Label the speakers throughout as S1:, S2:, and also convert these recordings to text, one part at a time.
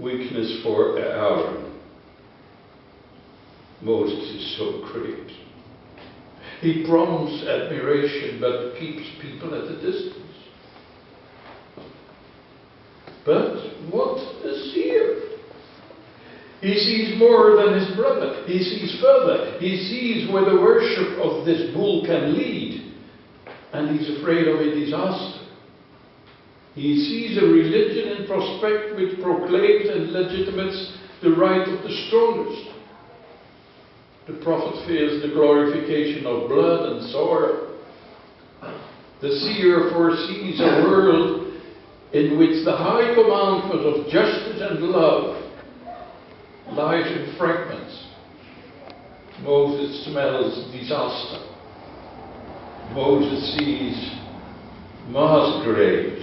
S1: weakness for Aaron. Moses is so great. He prompts admiration but keeps people at a distance. But what a seer! He sees more than his brother. He sees further. He sees where the worship of this bull can lead. And he's afraid of a disaster. He sees a religion in prospect which proclaims and legitimates the right of the strongest. The prophet fears the glorification of blood and sorrow. The seer foresees a world in which the high commandment of justice and love lies in fragments. Moses smells disaster. Moses sees mass graves.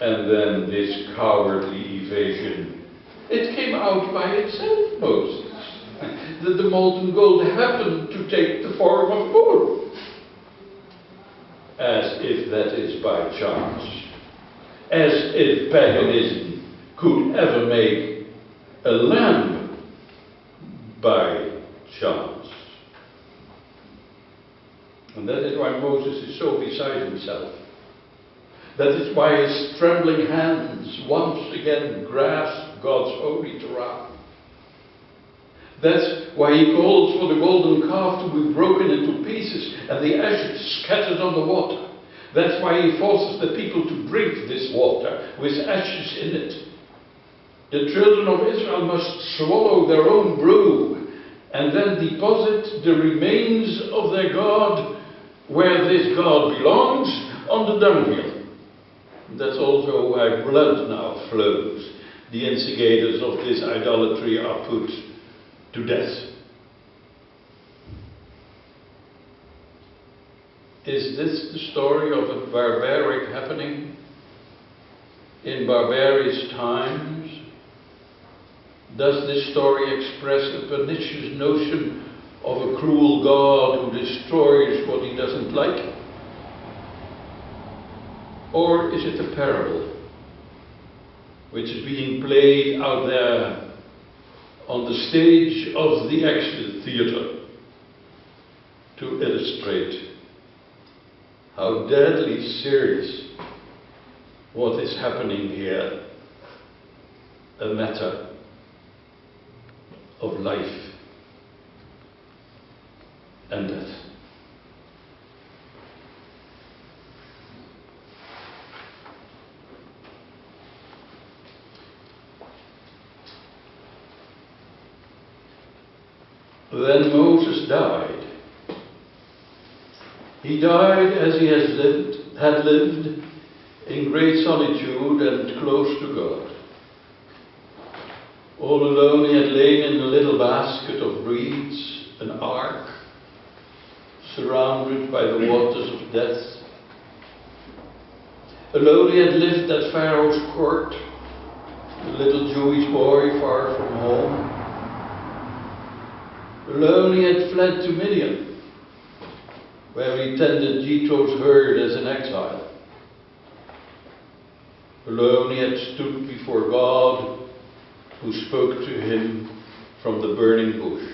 S1: And then this cowardly evasion. It came out by itself, Moses. The molten gold happened to take the form of bull. As if that is by chance. As if paganism could ever make a lamb by chance. And that is why Moses is so beside himself. That is why his trembling hands once again grasp God's holy Torah. That's why he calls for the golden calf to be broken into pieces and the ashes scattered on the water. That's why he forces the people to drink this water with ashes in it. The children of Israel must swallow their own brew and then deposit the remains of their God where this God belongs, on the dunghill. That's also why blood now flows. The instigators of this idolatry are put to death. Is this the story of a barbaric happening in barbarous times? Does this story express a pernicious notion of a cruel God who destroys what he doesn't like? Or is it a parable which is being played out there on the stage of the action theatre to illustrate how deadly serious what is happening here, a matter of life and death? Then Moses died. He died as he had lived in great solitude and close to God. All alone he had lain in a little basket of reeds, an ark, surrounded by the waters of death. Alone he had lived at Pharaoh's court, a little Jewish boy far from home. Alone he had fled to Midian, where he tended Jethro's herd as an exile. Alone he had stood before God, who spoke to him from the burning bush.